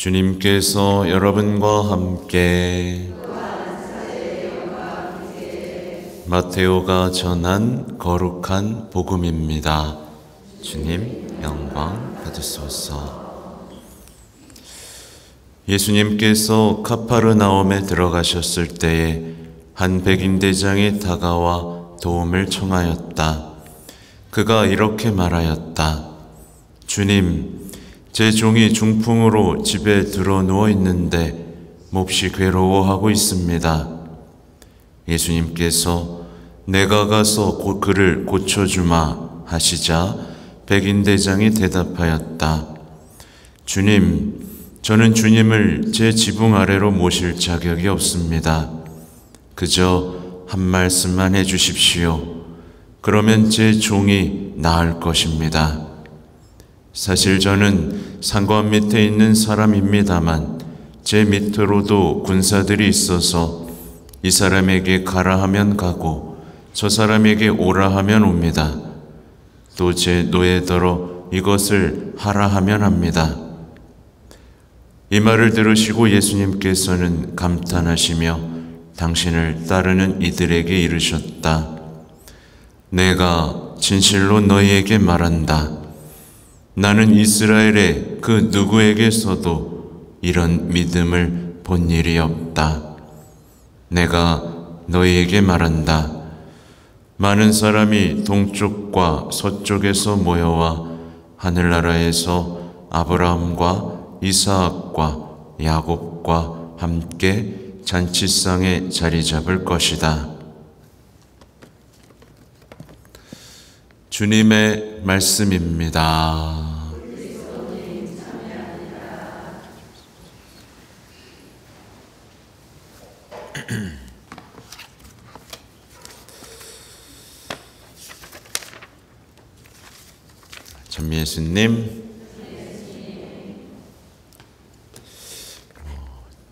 주님께서 여러분과 함께 마테오가 전한 거룩한 복음입니다. 주님 영광 받으소서. 예수님께서 카파르나움에 들어가셨을 때에 한 백인 대장이 다가와 도움을 청하였다. 그가 이렇게 말하였다. 주님, 제 종이 중풍으로 집에 들어 누워 있는데 몹시 괴로워하고 있습니다. 예수님께서 내가 가서 곧 그를 고쳐주마 하시자 백인 대장이 대답하였다. 주님, 저는 주님을 제 지붕 아래로 모실 자격이 없습니다. 그저 한 말씀만 해주십시오. 그러면 제 종이 나을 것입니다. 사실 저는 상관 밑에 있는 사람입니다만 제 밑으로도 군사들이 있어서 이 사람에게 가라 하면 가고 저 사람에게 오라 하면 옵니다. 또 제 노예더러 이것을 하라 하면 합니다. 이 말을 들으시고 예수님께서는 감탄하시며 당신을 따르는 이들에게 이르셨다. 내가 진실로 너희에게 말한다. 나는 이스라엘의 그 누구에게서도 이런 믿음을 본 일이 없다. 내가 너희에게 말한다. 많은 사람이 동쪽과 서쪽에서 모여와 하늘나라에서 아브라함과 이삭과 야곱과 함께 잔치상에 자리 잡을 것이다. 주님의 말씀입니다. 전미예수님,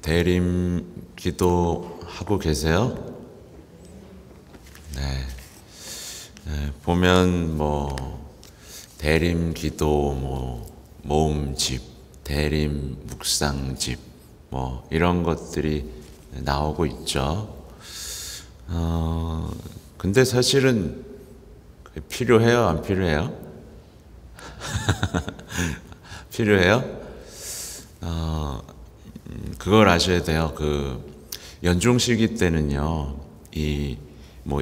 대림 기도하고 계세요? 네. 보면 대림 기도, 모음집, 대림 묵상집, 이런 것들이 나오고 있죠. 근데 사실은 필요해요? 안 필요해요? 필요해요? 그걸 아셔야 돼요. 연중 시기 때는요,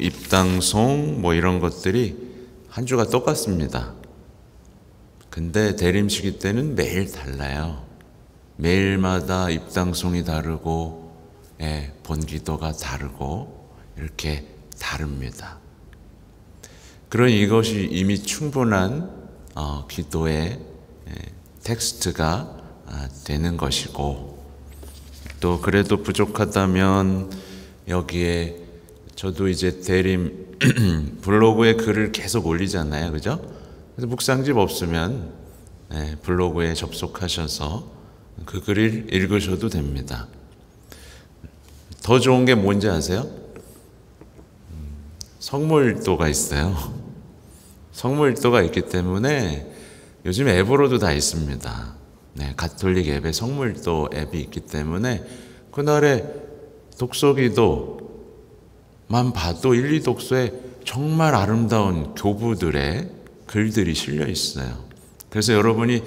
입당송 이런 것들이 한 주가 똑같습니다. 근데 대림 시기 때는 매일 달라요. 매일마다 입당송이 다르고, 본기도가 다르고, 이렇게 다릅니다. 그러니 이것이 이미 충분한 기도의 텍스트가 되는 것이고, 또 그래도 부족하다면 여기에 저도 이제 대림 블로그에 글을 계속 올리잖아요. 그죠? 그래서 묵상집 없으면 블로그에 접속하셔서 그 글을 읽으셔도 됩니다. 더 좋은 게 뭔지 아세요? 성모일도가 있어요. 성모일도가 있기 때문에 요즘 앱으로도 다 있습니다. 가톨릭 앱에 성모일도 앱이 있기 때문에 그날의 독서기도만 봐도 1, 2독서에 정말 아름다운 교부들의 글들이 실려 있어요. 그래서 여러분이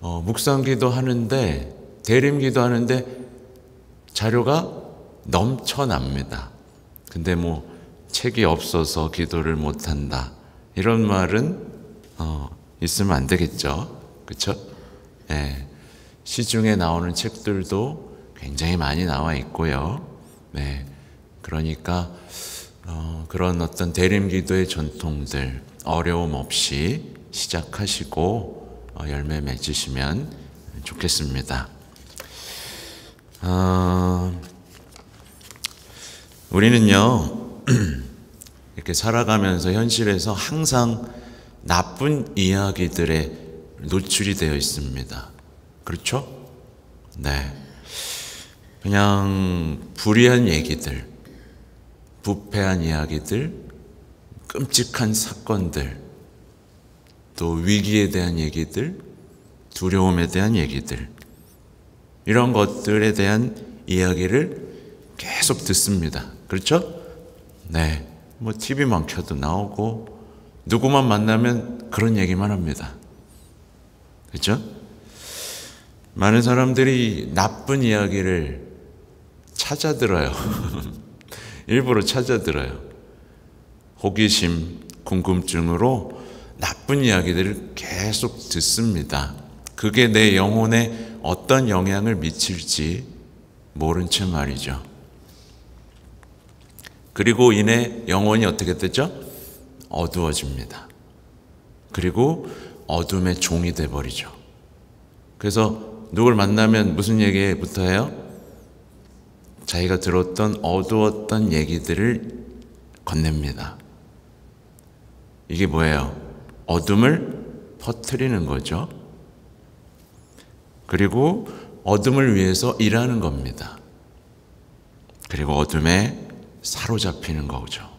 묵상기도 하는데, 대림기도 하는데 자료가 넘쳐납니다. 근데 책이 없어서 기도를 못한다, 이런 말은 있으면 안 되겠죠. 그렇죠? 시중에 나오는 책들도 굉장히 많이 나와 있고요. 그러니까 그런 어떤 대림기도의 전통들 어려움 없이 시작하시고 열매 맺으시면 좋겠습니다. 우리는요, 이렇게 살아가면서 현실에서 항상 나쁜 이야기들에 노출이 되어 있습니다. 그렇죠? 그냥 불의한 얘기들, 부패한 이야기들, 끔찍한 사건들, 또 위기에 대한 얘기들, 두려움에 대한 얘기들, 이런 것들에 대한 이야기를 계속 듣습니다. 그렇죠? 네. 뭐 TV만 켜도 나오고 누구만 만나면 그런 얘기만 합니다. 그렇죠? 많은 사람들이 나쁜 이야기를 찾아 들어요. 일부러 찾아 들어요. 호기심, 궁금증으로 나쁜 이야기들을 계속 듣습니다. 그게 내 영혼에 어떤 영향을 미칠지 모른 채 말이죠. 그리고 이내 영혼이 어떻게 되죠? 어두워집니다. 그리고 어둠의 종이 돼버리죠. 그래서 누굴 만나면 무슨 얘기부터 해요? 자기가 들었던 어두웠던 얘기들을 건넵니다. 이게 뭐예요? 어둠을 퍼뜨리는 거죠. 그리고 어둠을 위해서 일하는 겁니다. 그리고 어둠에 사로잡히는 거죠.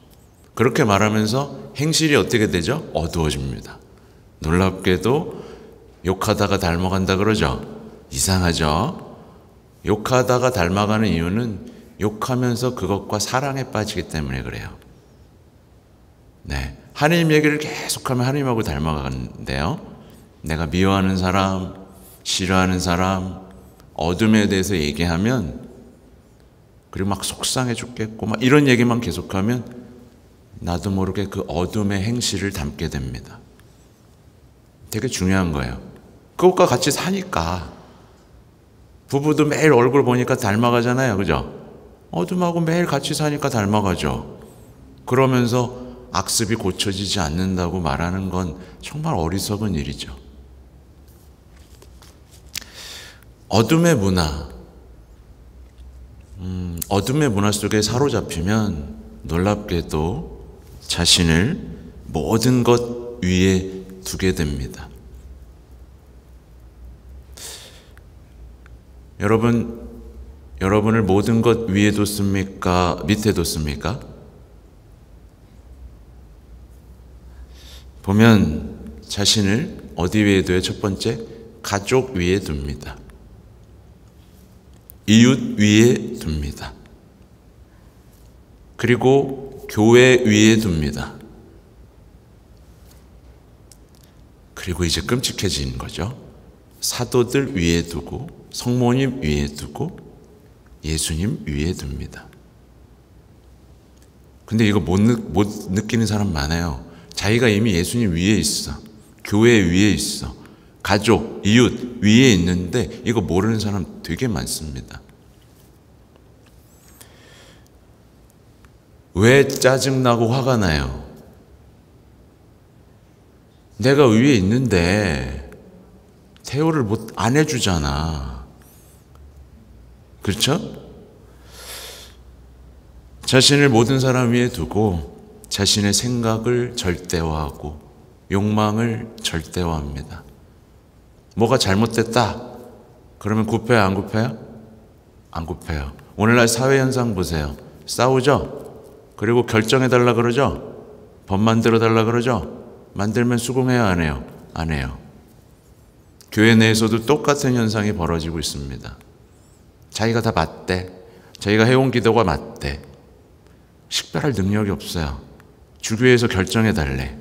그렇게 말하면서 행실이 어떻게 되죠? 어두워집니다. 놀랍게도 욕하다가 닮아간다 그러죠? 이상하죠? 욕하다가 닮아가는 이유는 욕하면서 그것과 사랑에 빠지기 때문에 그래요. 네. 하나님 얘기를 계속하면 하나님하고 닮아가는데요. 내가 미워하는 사람, 싫어하는 사람, 어둠에 대해서 얘기하면 그리고 막 속상해 죽겠고 막 이런 얘기만 계속하면 나도 모르게 그 어둠의 행실을 담게 됩니다. 되게 중요한 거예요. 그것과 같이 사니까 부부도 매일 얼굴 보니까 닮아가잖아요. 그죠? 어둠하고 매일 같이 사니까 닮아가죠. 그러면서 악습이 고쳐지지 않는다고 말하는 건 정말 어리석은 일이죠. 어둠의 문화, 어둠의 문화 속에 사로잡히면 놀랍게도 자신을 모든 것 위에 두게 됩니다. 여러분을 모든 것 위에 뒀습니까? 밑에 뒀습니까? 보면 자신을 어디 위에 둬요? 첫 번째, 가족 위에 둡니다. 이웃 위에 둡니다. 그리고 교회 위에 둡니다. 그리고 이제 끔찍해지는 거죠. 사도들 위에 두고 성모님 위에 두고 예수님 위에 둡니다. 근데 이거 못 느끼는 사람 많아요. 자기가 이미 예수님 위에 있어. 교회 위에 있어. 가족, 이웃 위에 있는데 이거 모르는 사람 되게 많습니다. 왜 짜증나고 화가 나요? 내가 위에 있는데 대우를 안 해주잖아. 그렇죠? 자신을 모든 사람 위에 두고 자신의 생각을 절대화하고 욕망을 절대화합니다. 뭐가 잘못됐다. 그러면 굽혀요, 안 굽혀요? 안 굽혀요. 오늘날 사회 현상 보세요. 싸우죠? 그리고 결정해달라 그러죠? 법 만들어달라 그러죠? 만들면 수긍해요, 안 해요? 안 해요. 교회 내에서도 똑같은 현상이 벌어지고 있습니다. 자기가 다 맞대. 자기가 해온 기도가 맞대. 식별할 능력이 없어요. 주교회에서 결정해달래.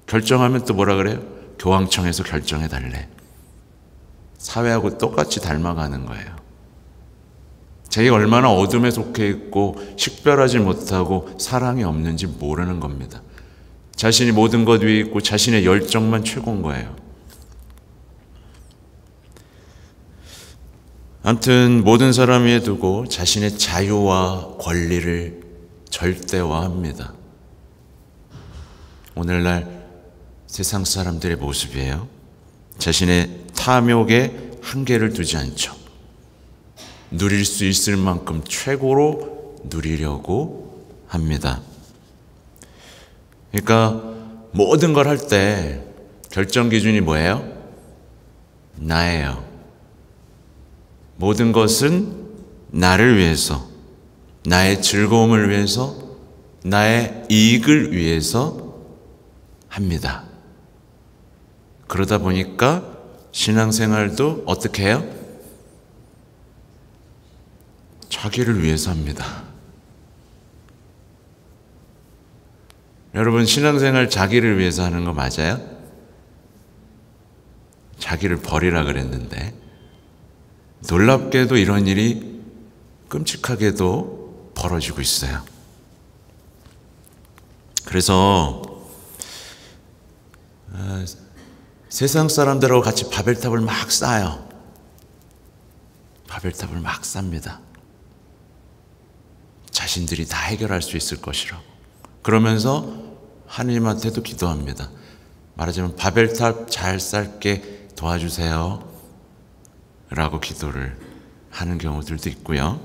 결정하면 또 뭐라 그래요? 교황청에서 결정해달래. 사회하고 똑같이 닮아가는 거예요. 자기가 얼마나 어둠에 속해 있고 식별하지 못하고 사랑이 없는지 모르는 겁니다. 자신이 모든 것 위에 있고 자신의 열정만 최고인 거예요. 아무튼 모든 사람 위에 두고 자신의 자유와 권리를 절대화합니다. 오늘날 세상 사람들의 모습이에요. 자신의 탐욕에 한계를 두지 않죠. 누릴 수 있을 만큼 최고로 누리려고 합니다. 그러니까 모든 걸 할 때 결정 기준이 뭐예요? 나예요. 모든 것은 나를 위해서, 나의 즐거움을 위해서, 나의 이익을 위해서 합니다. 그러다 보니까 신앙생활도 어떻게 해요? 자기를 위해서 합니다. 여러분, 신앙생활 자기를 위해서 하는 거 맞아요? 자기를 버리라 그랬는데 놀랍게도 이런 일이 끔찍하게도 벌어지고 있어요. 그래서 세상 사람들하고 같이 바벨탑을 막 쌓아요. 바벨탑을 막 쌉니다. 자신들이 다 해결할 수 있을 것이라고. 그러면서 하느님한테도 기도합니다. 말하자면 바벨탑 잘 쌓게 도와주세요 라고 기도를 하는 경우들도 있고요.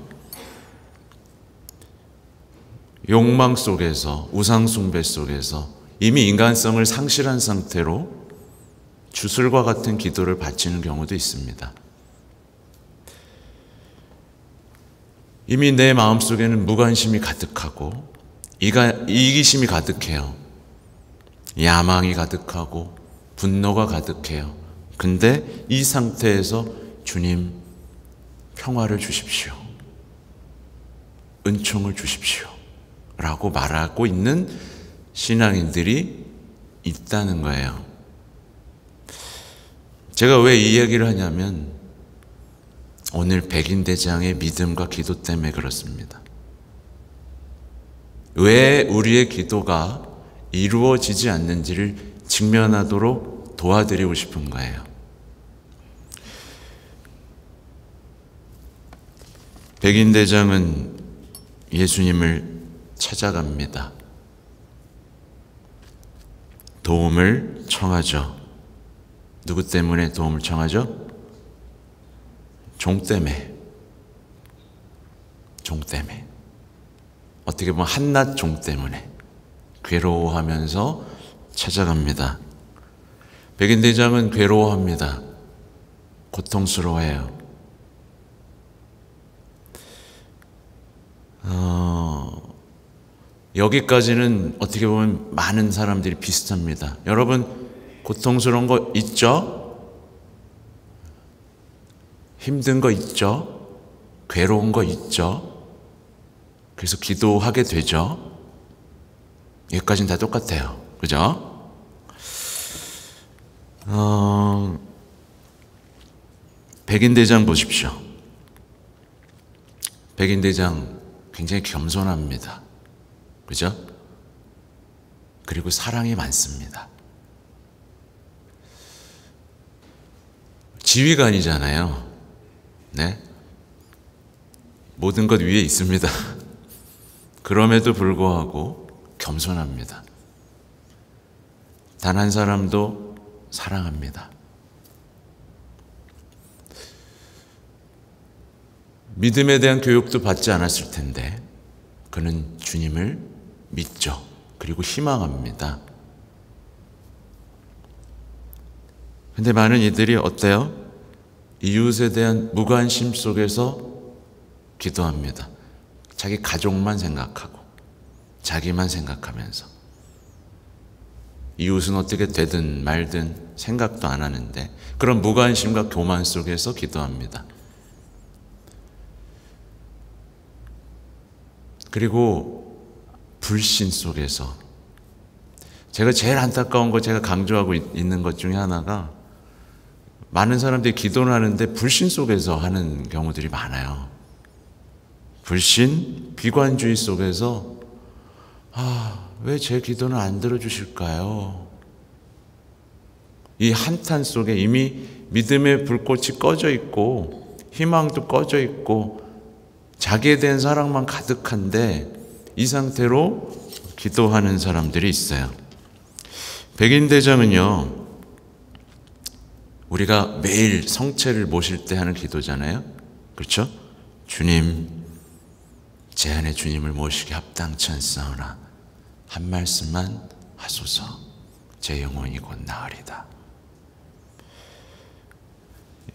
욕망 속에서, 우상 숭배 속에서 이미 인간성을 상실한 상태로 주술과 같은 기도를 바치는 경우도 있습니다. 이미 내 마음속에는 무관심이 가득하고 이기심이 가득해요. 야망이 가득하고 분노가 가득해요. 근데 이 상태에서 주님 평화를 주십시오, 은총을 주십시오 라고 말하고 있는 신앙인들이 있다는 거예요. 제가 왜 이 얘기를 하냐면 오늘 백인대장의 믿음과 기도 때문에 그렇습니다. 왜 우리의 기도가 이루어지지 않는지를 직면하도록 도와드리고 싶은 거예요. 백인대장은 예수님을 찾아갑니다. 도움을 청하죠. 누구 때문에 도움을 청하죠? 종 때문에. 종 때문에. 어떻게 보면 한낱 종 때문에 괴로워하면서 찾아갑니다. 백인대장은 괴로워합니다. 고통스러워해요. 여기까지는 어떻게 보면 많은 사람들이 비슷합니다. 여러분, 고통스러운 거 있죠? 힘든 거 있죠? 괴로운 거 있죠? 그래서 기도하게 되죠? 여기까지는 다 똑같아요. 그죠? 백인대장 보십시오. 백인대장 굉장히 겸손합니다. 그죠? 그리고 사랑이 많습니다. 지휘관이잖아요. 네? 모든 것 위에 있습니다. 그럼에도 불구하고 겸손합니다. 단 한 사람도 사랑합니다. 믿음에 대한 교육도 받지 않았을 텐데 그는 주님을 믿죠. 그리고 희망합니다. 근데 많은 이들이 어때요? 이웃에 대한 무관심 속에서 기도합니다. 자기 가족만 생각하고 자기만 생각하면서 이웃은 어떻게 되든 말든 생각도 안 하는데 그런 무관심과 교만 속에서 기도합니다. 그리고 불신 속에서, 제가 제일 안타까운 거, 제가 강조하고 있는 것 중에 하나가 많은 사람들이 기도를 하는데 불신 속에서 하는 경우들이 많아요. 불신, 비관주의 속에서 왜 제 기도는 안 들어주실까요? 이 한탄 속에 이미 믿음의 불꽃이 꺼져 있고 희망도 꺼져 있고 자기에 대한 사랑만 가득한데 이 상태로 기도하는 사람들이 있어요. 백인대장은요, 우리가 매일 성체를 모실 때 하는 기도잖아요. 그렇죠? 주님, 제 안에 주님을 모시기 합당치 않사오나 한 말씀만 하소서. 제 영혼이 곧 나으리다.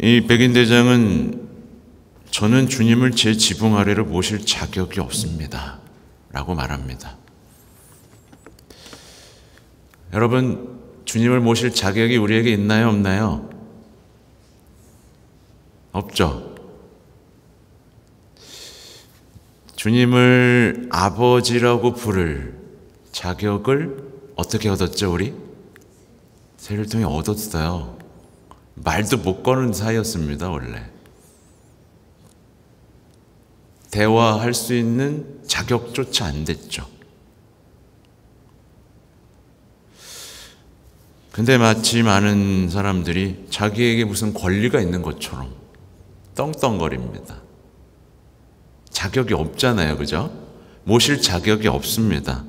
이 백인대장은 저는 주님을 제 지붕 아래로 모실 자격이 없습니다 라고 말합니다. 여러분, 주님을 모실 자격이 우리에게 있나요, 없나요? 없죠. 주님을 아버지라고 부를 자격을 어떻게 얻었죠, 우리? 세례를 통해 얻었어요. 말도 못 거는 사이였습니다, 원래. 대화할 수 있는 자격조차 안 됐죠. 근데 마치 많은 사람들이 자기에게 무슨 권리가 있는 것처럼 떵떵거립니다. 자격이 없잖아요, 그죠? 모실 자격이 없습니다.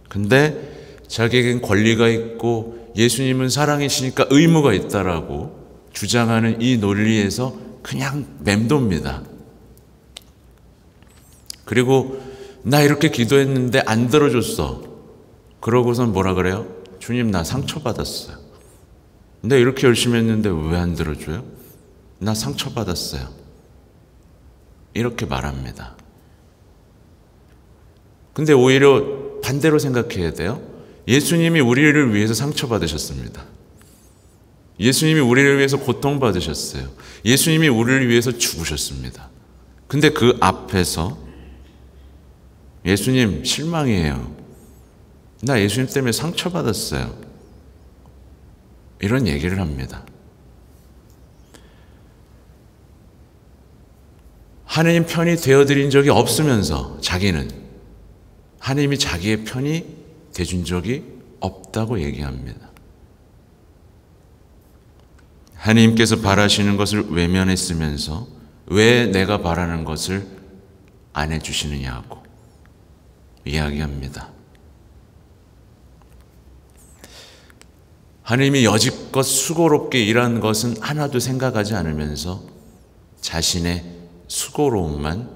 근데 자기에겐 권리가 있고 예수님은 사랑이시니까 의무가 있다라고 주장하는 이 논리에서 그냥 맴돕니다. 그리고 나 이렇게 기도했는데 안 들어줬어. 그러고선 뭐라 그래요? 주님, 나 상처받았어요. 근데 이렇게 열심히 했는데 왜 안 들어줘요? 나 상처받았어요. 이렇게 말합니다. 근데 오히려 반대로 생각해야 돼요. 예수님이 우리를 위해서 상처받으셨습니다. 예수님이 우리를 위해서 고통받으셨어요. 예수님이 우리를 위해서 죽으셨습니다. 근데 그 앞에서 예수님 실망이에요. 나 예수님 때문에 상처받았어요. 이런 얘기를 합니다. 하나님 편이 되어드린 적이 없으면서 자기는 하나님이 자기의 편이 돼준 적이 없다고 얘기합니다. 하나님께서 바라시는 것을 외면했으면서 왜 내가 바라는 것을 안 해주시느냐고 이야기합니다. 하나님이 여지껏 수고롭게 일한 것은 하나도 생각하지 않으면서 자신의 수고로움만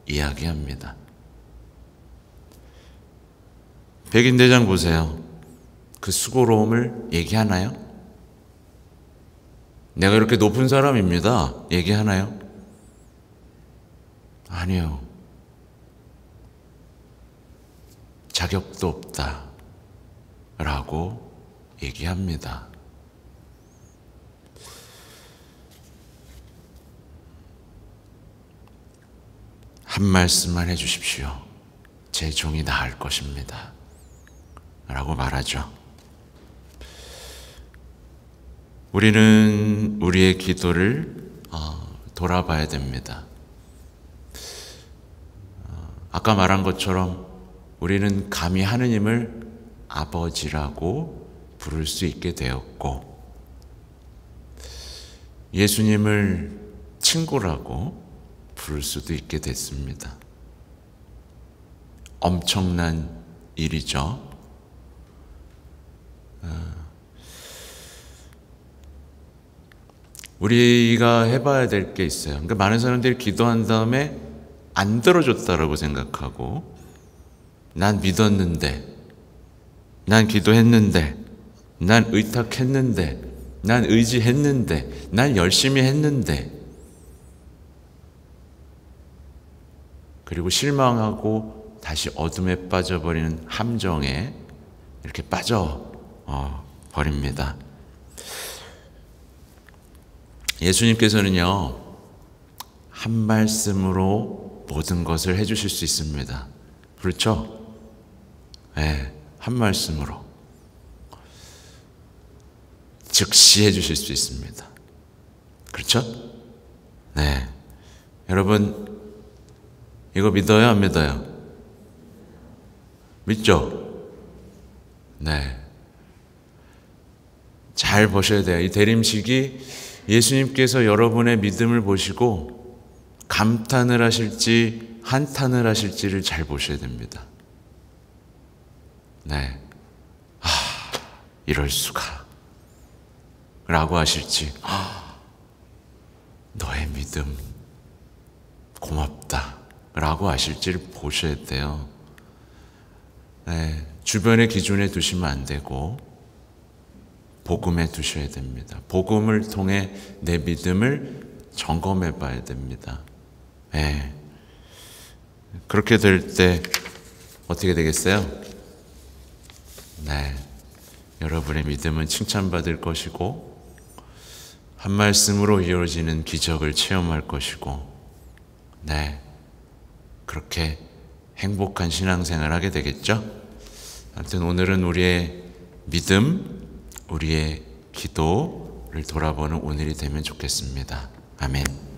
이야기합니다. 백인대장 보세요. 그 수고로움을 얘기하나요? 내가 이렇게 높은 사람입니다. 얘기하나요? 아니요. 자격도 없다 라고 얘기합니다. 한 말씀만 해주십시오. 제 종이 나을 것입니다 라고 말하죠. 우리는 우리의 기도를 돌아봐야 됩니다. 아까 말한 것처럼 우리는 감히 하느님을 아버지라고 부를 수 있게 되었고 예수님을 친구라고 부를 수도 있게 됐습니다. 엄청난 일이죠. 우리가 해봐야 될 게 있어요. 그러니까 많은 사람들이 기도한 다음에 안 들어줬다라고 생각하고 난 믿었는데, 난 기도했는데, 난 의탁했는데, 난 의지했는데, 난 열심히 했는데, 그리고 실망하고 다시 어둠에 빠져버리는 함정에 이렇게 빠져 버립니다. 예수님께서는요, 한 말씀으로 모든 것을 해주실 수 있습니다. 그렇죠? 네, 한 말씀으로 즉시 해주실 수 있습니다. 그렇죠? 네. 여러분, 이거 믿어요? 안 믿어요? 믿죠? 네. 잘 보셔야 돼요. 이 대림식이 예수님께서 여러분의 믿음을 보시고 감탄을 하실지 한탄을 하실지를 잘 보셔야 됩니다. 네. 이럴 수가 라고 하실지 너의 믿음 고맙다 라고 하실지를 보셔야 돼요. 네. 주변의 기준에 두시면 안 되고 복음에 두셔야 됩니다. 복음을 통해 내 믿음을 점검해 봐야 됩니다. 네. 그렇게 될 때 어떻게 되겠어요? 네. 여러분의 믿음은 칭찬받을 것이고 한 말씀으로 이루어지는 기적을 체험할 것이고 네. 그렇게 행복한 신앙생활 하게 되겠죠. 아무튼 오늘은 우리의 믿음, 우리의 기도를 돌아보는 오늘이 되면 좋겠습니다. 아멘.